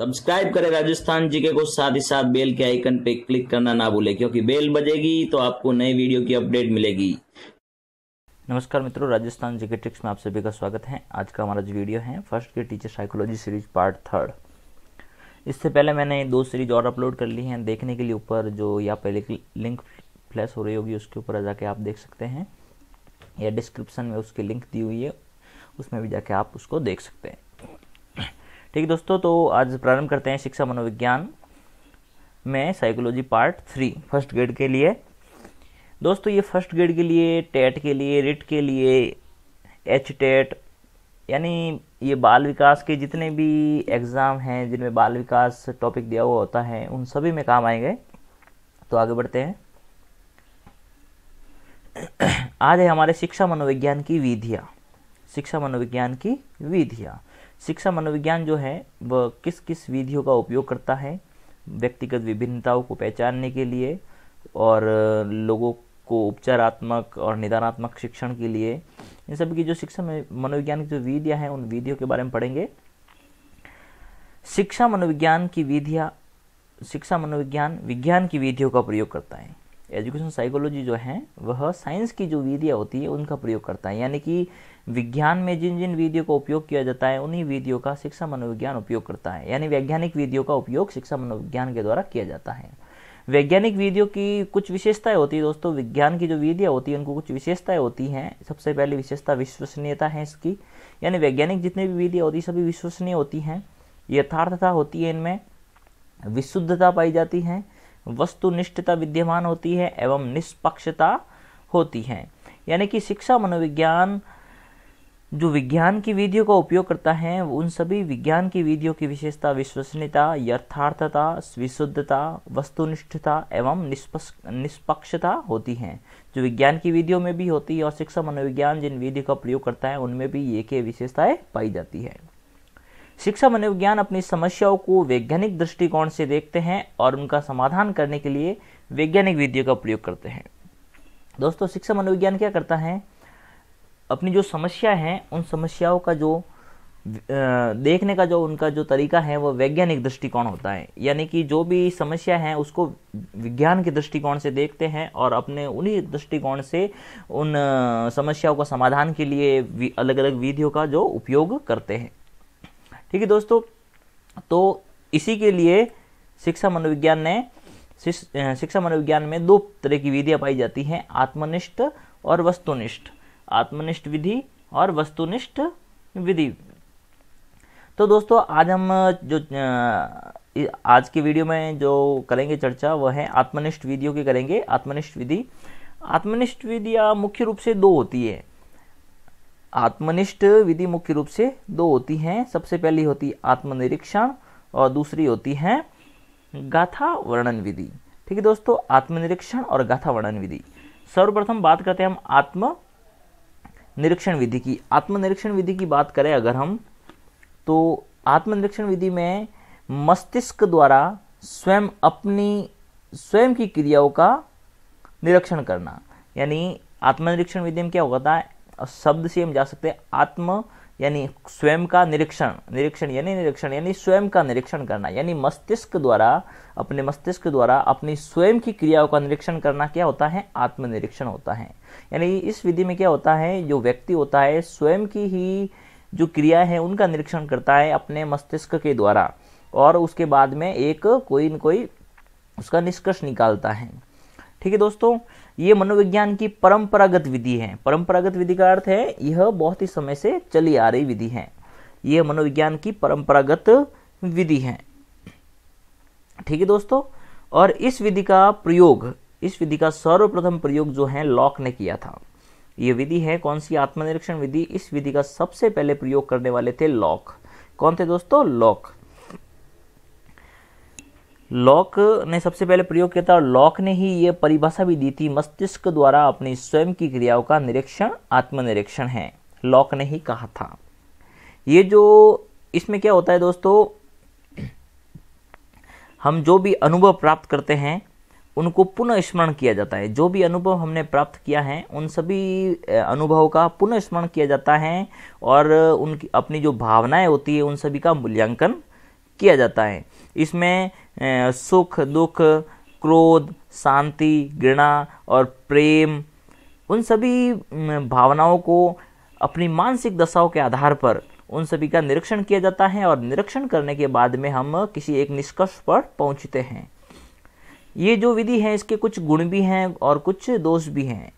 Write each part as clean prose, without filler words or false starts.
Subscribe करें Rajasthan GK को, साथ ही साथ बेल के आइकन पे क्लिक करना ना भूलें, क्योंकि बेल बजेगी तो आपको नई वीडियो की अपडेट मिलेगी। नमस्कार मित्रों, राजस्थान जीके ट्रिक्स में आप सभी का स्वागत है। आज का हमारा जो वीडियो है first grade teacher psychology series part 3। इससे पहले मैंने 2 सीरीज और अपलोड कर ली हैं। देखने के लिए ऊपर जो या पहले की लिंक फ्लैश हो रही होगी उसके ऊपर जाके आप देख सकते हैं, या डिस्क्रिप्शन में उसकी लिंक दी हुई है, उसमें भी जाके आप उसको देख सकते हैं। ठीक है दोस्तों, तो आज प्रारंभ करते हैं शिक्षा मनोविज्ञान में साइकोलॉजी पार्ट 3 फर्स्ट ग्रेड के लिए। दोस्तों ये फर्स्ट ग्रेड के लिए, टेट के लिए, रिट के लिए, एच टेट, यानी ये बाल विकास के जितने भी एग्ज़ाम हैं जिनमें बाल विकास टॉपिक दिया हुआ होता है उन सभी में काम आएंगे। तो आगे बढ़ते हैं। आज है हमारे शिक्षा मनोविज्ञान की विधियाँ। शिक्षा मनोविज्ञान की विधियाँ, शिक्षा मनोविज्ञान जो है वह किस किस विधियों का उपयोग करता है व्यक्तिगत विभिन्नताओं को पहचानने के लिए और लोगों को उपचारात्मक और निदानात्मक शिक्षण के लिए। इन सभी की जो शिक्षा मनोविज्ञान की जो विधियाँ हैं उन विधियों के बारे में पढ़ेंगे। शिक्षा मनोविज्ञान की विधियाँ, शिक्षा मनोविज्ञान विज्ञान की विधियों का प्रयोग करता है। एजुकेशन साइकोलॉजी जो है वह साइंस की जो विधियाँ होती है उनका प्रयोग करता है, यानी कि विज्ञान में जिन जिन विधियों का उपयोग किया जाता है उन्हीं विधियों का शिक्षा मनोविज्ञान उपयोग करता है, यानी वैज्ञानिक विधियों का उपयोग शिक्षा मनोविज्ञान के द्वारा किया जाता है। वैज्ञानिक विधियों की कुछ विशेषताएं होती है दोस्तों। विज्ञान की जो विधियाँ होती है उनको कुछ विशेषताएं होती हैं। सबसे पहली विशेषता विश्वसनीयता है इसकी, यानी वैज्ञानिक जितनी भी विधियाँ होती है सभी विश्वसनीय होती हैं, यथार्थता होती है, इनमें विशुद्धता पाई जाती है, वस्तुनिष्ठता विद्यमान होती है एवं निष्पक्षता होती है। यानी कि शिक्षा मनोविज्ञान जो विज्ञान की विधियों का उपयोग करता है उन सभी विज्ञान की विधियों की विशेषता विश्वसनीयता, यथार्थता, विशुद्धता, वस्तुनिष्ठता एवं निष्पक्षता होती हैं, जो विज्ञान की विधियों में भी होती है और शिक्षा मनोविज्ञान जिन विधियों का प्रयोग करता है उनमें भी ये के विशेषताएं पाई जाती है। शिक्षा मनोविज्ञान अपनी समस्याओं को वैज्ञानिक दृष्टिकोण से देखते हैं और उनका समाधान करने के लिए वैज्ञानिक विधियों का प्रयोग करते हैं। दोस्तों शिक्षा मनोविज्ञान क्या करता है, अपनी जो समस्या है उन समस्याओं का जो देखने का जो उनका जो तरीका है वो वैज्ञानिक दृष्टिकोण होता है, यानी कि जो भी समस्या है उसको विज्ञान के दृष्टिकोण से देखते हैं और अपने उन्हीं दृष्टिकोण से उन समस्याओं का समाधान के लिए अलग अलग विधियों का जो उपयोग करते हैं। ठीक है दोस्तों, तो इसी के लिए शिक्षा मनोविज्ञान में 2 तरह की विधियाँ पाई जाती हैं, आत्मनिष्ठ और वस्तुनिष्ठ। आत्मनिष्ठ विधि और वस्तुनिष्ठ विधि। तो दोस्तों आज हम जो आज के वीडियो में जो करेंगे चर्चा वह है आत्मनिष्ठ विधियों की करेंगे। आत्मनिष्ठ विधि, आत्मनिष्ठ विधियाँ मुख्य रूप से 2 होती है। आत्मनिष्ठ विधि मुख्य रूप से 2 होती हैं। सबसे पहली होती है आत्मनिरीक्षण और दूसरी होती है गाथा वर्णन विधि। ठीक है दोस्तों, आत्मनिरीक्षण और गाथा वर्णन विधि। सर्वप्रथम बात करते हैं हम आत्मनिरीक्षण विधि की। आत्मनिरीक्षण विधि की बात करें अगर हम, तो आत्मनिरीक्षण विधि में मस्तिष्क द्वारा स्वयं की क्रियाओं का निरीक्षण करना, यानी आत्मनिरीक्षण विधि में क्या होता है, शब्द से हम जा सकते हैं आत्म यानी स्वयं का निरीक्षण, निरीक्षण यानी स्वयं का निरीक्षण करना, यानी मस्तिष्क द्वारा अपनी स्वयं की क्रियाओं का निरीक्षण करना क्या होता है, आत्मनिरीक्षण होता है। यानी इस विधि में क्या होता है, जो व्यक्ति होता है स्वयं की ही जो क्रिया है उनका निरीक्षण करता है अपने मस्तिष्क के द्वारा और उसके बाद में एक कोई न कोई उसका निष्कर्ष निकालता है। ठीक है दोस्तों, ये मनोविज्ञान की परंपरागत विधि है। परंपरागत विधि का अर्थ है यह बहुत ही समय से चली आ रही विधि है। यह मनोविज्ञान की परंपरागत विधि है। ठीक है दोस्तों, और इस विधि का सर्वप्रथम प्रयोग जो है लॉक ने किया था। यह विधि है कौन सी, आत्मनिरीक्षण विधि। इस विधि का सबसे पहले प्रयोग करने वाले थे लॉक। कौन थे दोस्तों, लॉक ने सबसे पहले प्रयोग किया था और लॉक ने ही ये परिभाषा भी दी थी, मस्तिष्क द्वारा अपनी स्वयं की क्रियाओं का निरीक्षण आत्मनिरीक्षण है। लॉक ने ही कहा था। ये जो इसमें क्या होता है दोस्तों, हम जो भी अनुभव प्राप्त करते हैं उनको पुनः स्मरण किया जाता है। जो भी अनुभव हमने प्राप्त किया है उन सभी अनुभवों का पुनः स्मरण किया जाता है और उनकी अपनी जो भावनाएं होती है उन सभी का मूल्यांकन किया जाता है। इसमें सुख, दुख, क्रोध, शांति, घृणा और प्रेम, उन सभी भावनाओं को अपनी मानसिक दशाओं के आधार पर उन सभी का निरीक्षण किया जाता है और निरीक्षण करने के बाद में हम किसी एक निष्कर्ष पर पहुंचते हैं। ये जो विधि है इसके कुछ गुण भी हैं और कुछ दोष भी हैं।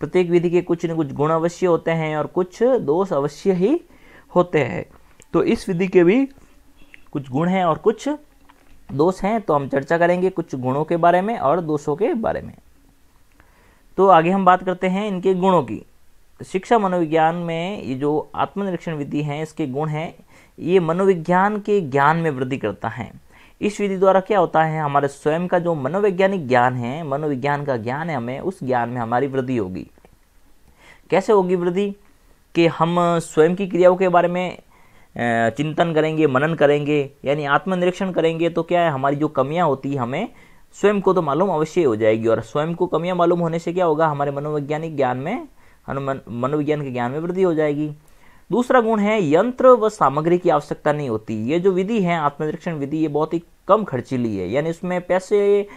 प्रत्येक विधि के कुछ न कुछ गुण अवश्य होते हैं और कुछ दोष अवश्य ही होते हैं। तो इस विधि के भी कुछ गुण हैं और कुछ दोष हैं, तो हम चर्चा करेंगे कुछ गुणों के बारे में और दोषों के बारे में। तो आगे हम बात करते हैं इनके गुणों की। शिक्षा मनोविज्ञान में ये जो आत्मनिरीक्षण विधि है इसके गुण हैं, ये मनोविज्ञान के ज्ञान में वृद्धि करता है। इस विधि द्वारा क्या होता है, हमारे स्वयं का जो मनोवैज्ञानिक ज्ञान है, मनोविज्ञान का ज्ञान है, हमें उस ज्ञान में हमारी वृद्धि होगी। कैसे होगी वृद्धि? कि हम स्वयं की क्रियाओं के बारे में चिंतन करेंगे, मनन करेंगे, यानी आत्मनिरीक्षण करेंगे। तो क्या है, हमारी जो कमियां होती है हमें स्वयं को तो मालूम अवश्य हो जाएगी, और स्वयं को कमियां मालूम होने से क्या होगा, हमारे मनोवैज्ञानिक ज्ञान में, मनोविज्ञान के ज्ञान में वृद्धि हो जाएगी। दूसरा गुण है, यंत्र व सामग्री की आवश्यकता नहीं होती। ये जो विधि है आत्मनिरीक्षण विधि, ये बहुत ही कम खर्चीली है, यानी इसमें पैसे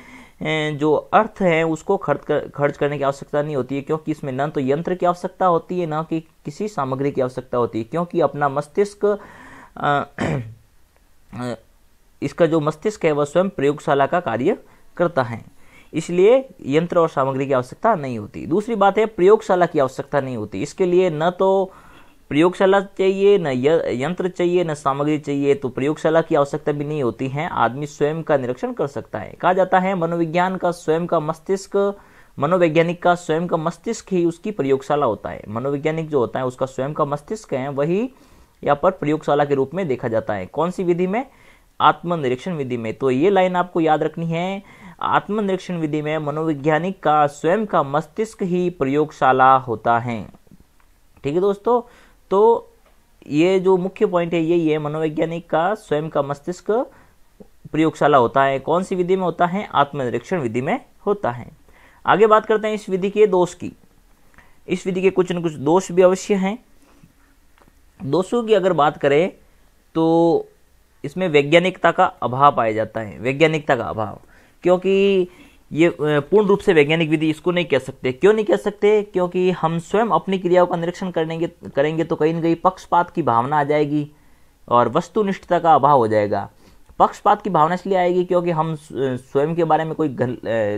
जो अर्थ है उसको खर्च करने की आवश्यकता नहीं होती है, क्योंकि इसमें न तो यंत्र की आवश्यकता होती है न कि किसी सामग्री की आवश्यकता होती है, क्योंकि अपना मस्तिष्क इसका जो मस्तिष्क है वह स्वयं प्रयोगशाला का कार्य करता है, इसलिए यंत्र और सामग्री की आवश्यकता नहीं होती। दूसरी बात है, प्रयोगशाला की आवश्यकता नहीं होती। इसके लिए न तो प्रयोगशाला चाहिए, न यंत्र चाहिए, न सामग्री चाहिए, तो प्रयोगशाला की आवश्यकता भी नहीं होती है, आदमी स्वयं का निरीक्षण कर सकता है। कहा जाता है मनोविज्ञान का स्वयं का मस्तिष्क, मनोवैज्ञानिक का स्वयं का मस्तिष्क ही उसकी प्रयोगशाला होता है। मनोवैज्ञानिक जो होता है उसका स्वयं का मस्तिष्क है, वही यहाँ पर प्रयोगशाला के रूप में देखा जाता है। कौन सी विधि में? आत्मनिरीक्षण विधि में। तो ये लाइन आपको याद रखनी है, आत्मनिरीक्षण विधि में मनोवैज्ञानिक का स्वयं का मस्तिष्क ही प्रयोगशाला होता है। ठीक है दोस्तों, तो ये जो मुख्य पॉइंट है यही है, मनोवैज्ञानिक का स्वयं का मस्तिष्क प्रयोगशाला होता है। कौन सी विधि में होता है? आत्मनिरीक्षण विधि में होता है। आगे बात करते हैं इस विधि के दोष की। इस विधि के कुछ न कुछ दोष भी अवश्य हैं। दोषों की अगर बात करें तो इसमें वैज्ञानिकता का अभाव पाया जाता है। वैज्ञानिकता का अभाव, क्योंकि ये पूर्ण रूप से वैज्ञानिक विधि इसको नहीं कह सकते। क्यों नहीं कह सकते? क्योंकि हम स्वयं अपनी क्रियाओं का निरीक्षण करेंगे तो कहीं न कहीं पक्षपात की भावना आ जाएगी और वस्तुनिष्ठता का अभाव हो जाएगा। पक्षपात की भावना इसलिए आएगी क्योंकि हम स्वयं के बारे में कोई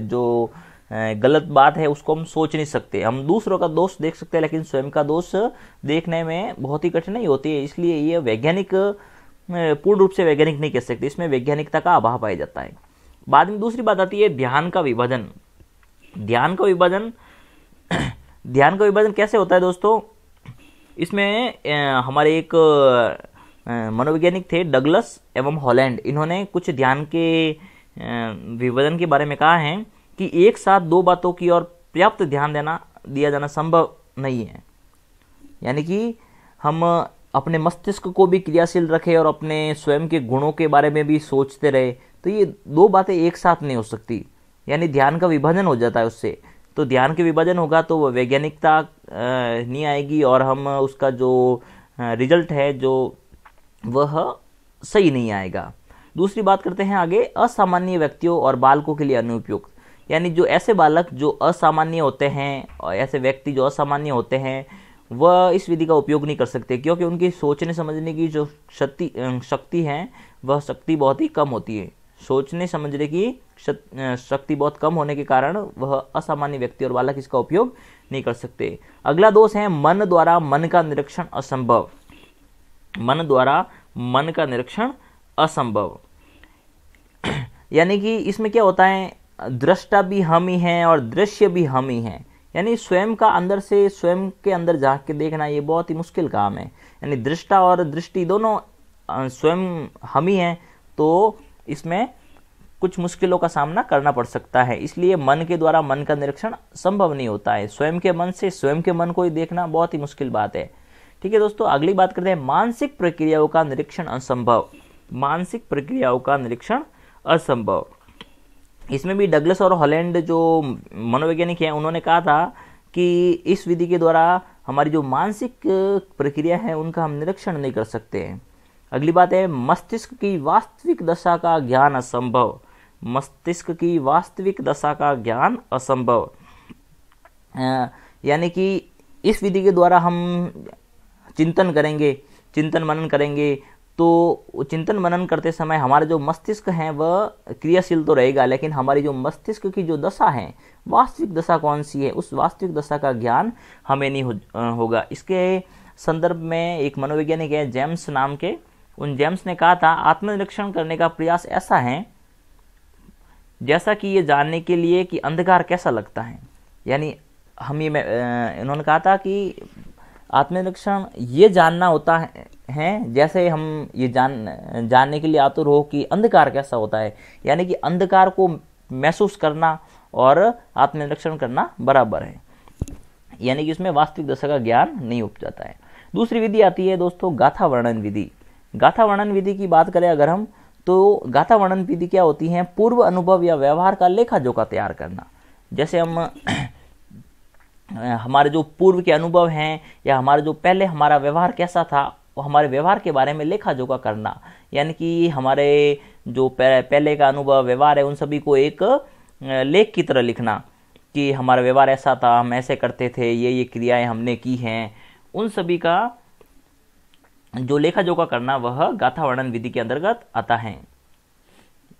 जो गलत बात है उसको हम सोच नहीं सकते। हम दूसरों का दोष देख सकते हैं, लेकिन स्वयं का दोष देखने में बहुत ही कठिनाई होती है, इसलिए ये वैज्ञानिक पूर्ण रूप से वैज्ञानिक नहीं कह सकते। इसमें वैज्ञानिकता का अभाव पाया जाता है। बाद में दूसरी बात आती है ध्यान का विभाजन। ध्यान का विभाजन कैसे होता है दोस्तों? इसमें हमारे एक मनोवैज्ञानिक थे डगलस एवं हॉलैंड, इन्होंने कुछ ध्यान के विभाजन के बारे में कहा है कि एक साथ दो बातों की ओर पर्याप्त ध्यान दिया जाना संभव नहीं है। यानी कि हम अपने मस्तिष्क को भी क्रियाशील रखें और अपने स्वयं के गुणों के बारे में भी सोचते रहे, तो ये दो बातें एक साथ नहीं हो सकती, यानी ध्यान का विभाजन हो जाता है उससे। तो ध्यान के विभाजन होगा तो वह वैज्ञानिकता नहीं आएगी और हम उसका जो रिजल्ट है जो वह सही नहीं आएगा। दूसरी बात करते हैं आगे, असामान्य व्यक्तियों और बालकों के लिए अनुपयुक्त। यानी जो ऐसे बालक जो असामान्य होते हैं और ऐसे व्यक्ति जो असामान्य होते हैं वह इस विधि का उपयोग नहीं कर सकते, क्योंकि उनकी सोचने समझने की जो शक्ति है वह शक्ति बहुत ही कम होती है। सोचने समझने की शक्ति बहुत कम होने के कारण वह असामान्य व्यक्ति और बालक इसका उपयोग नहीं कर सकते। अगला दोष है मन द्वारा मन का निरीक्षण असंभव। मन द्वारा मन का निरीक्षण असंभव, यानी कि इसमें क्या होता है, दृष्टा भी हम ही हैं और दृश्य भी हम ही हैं। यानी स्वयं का अंदर से स्वयं के अंदर झांक के देखना ये बहुत ही मुश्किल काम है। यानी दृष्टा और दृष्टि दोनों स्वयं हम ही हैं, तो इसमें कुछ मुश्किलों का सामना करना पड़ सकता है। इसलिए मन के द्वारा मन का निरीक्षण संभव नहीं होता है। स्वयं के मन से स्वयं के मन को ही देखना बहुत ही मुश्किल बात है। ठीक है दोस्तों, अगली बात करते हैं मानसिक प्रक्रियाओं का निरीक्षण असंभव। मानसिक प्रक्रियाओं का निरीक्षण असंभव, इसमें भी डगलस और हॉलैंड जो मनोवैज्ञानिक हैं उन्होंने कहा था कि इस विधि के द्वारा हमारी जो मानसिक प्रक्रिया है उनका हम निरीक्षण नहीं कर सकते हैं। अगली बात है मस्तिष्क की वास्तविक दशा का ज्ञान असंभव। मस्तिष्क की वास्तविक दशा का ज्ञान असंभव, यानी कि इस विधि के द्वारा हम चिंतन करेंगे, चिंतन मनन करेंगे, तो चिंतन मनन करते समय हमारा जो मस्तिष्क है वह क्रियाशील तो रहेगा, लेकिन हमारी जो मस्तिष्क की जो दशा है, वास्तविक दशा कौन सी है, उस वास्तविक दशा का ज्ञान हमें नहीं होगा। इसके संदर्भ में एक मनोवैज्ञानिक है जेम्स नाम के, उन जेम्स ने कहा था आत्मनिरीक्षण करने का प्रयास ऐसा है जैसा कि ये जानने के लिए कि अंधकार कैसा लगता है। यानी हम ये इन्होंने कहा था कि आत्मनिरीक्षण ये जानना होता है जैसे हम ये जानने के लिए आतुर हो कि अंधकार कैसा होता है, यानी कि अंधकार को महसूस करना और आत्मनिरीक्षण करना बराबर है, यानी कि इसमें वास्तविक दशा का ज्ञान नहीं हो जाता है। दूसरी विधि आती है दोस्तों गाथा वर्णन विधि। गाथा वर्णन विधि की बात करें अगर हम, तो गाथा वर्णन विधि क्या होती है, पूर्व अनुभव या व्यवहार का लेखा जोखा तैयार करना। जैसे हम हमारे जो पूर्व के अनुभव हैं या हमारा जो पहले हमारा व्यवहार कैसा था, वो हमारे व्यवहार के बारे में लेखा जोखा करना, यानी कि हमारे जो पहले का अनुभव व्यवहार है उन सभी को एक लेख की तरह लिखना कि हमारा व्यवहार ऐसा था, हम ऐसे करते थे, ये क्रियाएं हमने की हैं, उन सभी का जो लेखा जोखा करना वह गाथा वर्णन विधि के अंतर्गत आता है।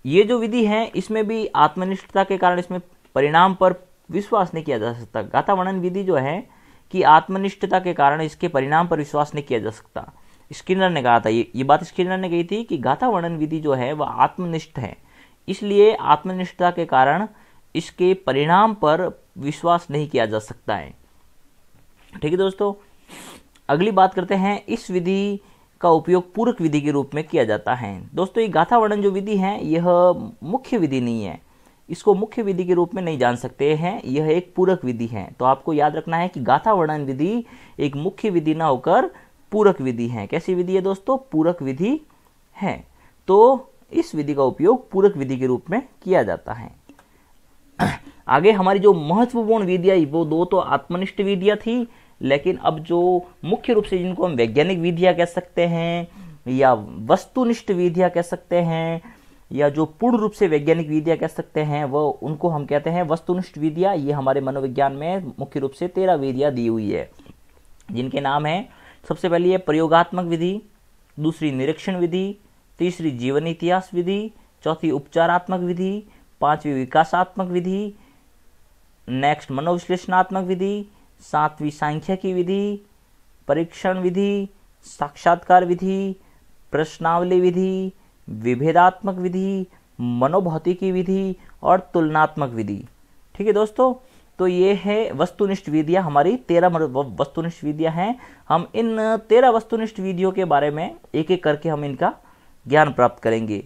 ये जो विधि है इसमें भी आत्मनिष्ठता के कारण इसमें परिणाम पर विश्वास नहीं किया जा सकता। गाथा वर्णन विधि जो है कि आत्मनिष्ठता के कारण इसके परिणाम पर विश्वास नहीं किया जा सकता। स्किनर ने कहा था, ये बात स्किनर ने कही थी कि गाथा वर्णन विधि जो है वह आत्मनिष्ठ है, इसलिए आत्मनिष्ठता के कारण इसके परिणाम पर विश्वास नहीं किया जा सकता है। ठीक है दोस्तों, अगली बात करते हैं, इस विधि का उपयोग पूरक विधि के रूप में किया जाता है। दोस्तों ये गाथा वर्णन जो विधि है यह मुख्य विधि नहीं है, इसको मुख्य विधि के रूप में नहीं जान सकते हैं, यह एक पूरक विधि है। तो आपको याद रखना है कि गाथा वर्णन विधि एक मुख्य विधि ना होकर पूरक विधि है। कैसी विधि है दोस्तों, पूरक विधि है। तो इस विधि का उपयोग पूरक विधि के रूप में किया जाता है। आगे हमारी जो महत्वपूर्ण विधियां वो दो तो आत्मनिष्ठ विधियां थी, लेकिन अब जो मुख्य रूप से जिनको हम वैज्ञानिक विधियां कह सकते हैं या वस्तुनिष्ठ विधियां कह सकते हैं या जो पूर्ण रूप से वैज्ञानिक विधियां कह सकते हैं, वो उनको हम कहते हैं वस्तुनिष्ठ विधियां। ये हमारे मनोविज्ञान में मुख्य रूप से 13 विधियां दी हुई है, जिनके नाम है, सबसे पहली है प्रयोगात्मक विधि, दूसरी निरीक्षण विधि, तीसरी जीवन इतिहास विधि, चौथी उपचारात्मक विधि, पांचवी विकासात्मक विधि, नेक्स्ट मनोविश्लेषणात्मक विधि, सातवीं सांख्यिकी विधि, परीक्षण विधि, साक्षात्कार विधि, प्रश्नावली विधि, विभेदात्मक विधि, मनोभौतिकी विधि और तुलनात्मक विधि। ठीक है दोस्तों, तो ये है वस्तुनिष्ठ विधियां, हमारी 13 वस्तुनिष्ठ विधियां हैं। हम इन 13 वस्तुनिष्ठ विधियों के बारे में एक एक करके हम इनका ज्ञान प्राप्त करेंगे।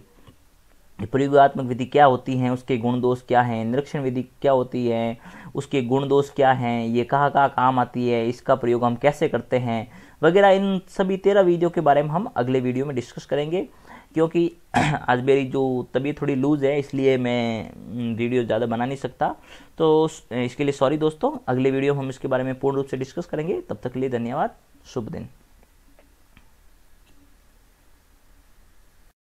प्रयोगात्मक विधि क्या होती है, उसके गुण दोष क्या हैं, निरीक्षण विधि क्या होती है, उसके गुण दोष क्या हैं, ये कहाँ कहाँ काम आती है, इसका प्रयोग हम कैसे करते हैं वगैरह, इन सभी 13 वीडियो के बारे में हम अगले वीडियो में डिस्कस करेंगे। क्योंकि आज मेरी जो तबीयत थोड़ी लूज़ है इसलिए मैं वीडियो ज़्यादा बना नहीं सकता, तो इसके लिए सॉरी दोस्तों। अगले वीडियो हम इसके बारे में पूर्ण रूप से डिस्कस करेंगे। तब तक के लिए धन्यवाद, शुभ दिन।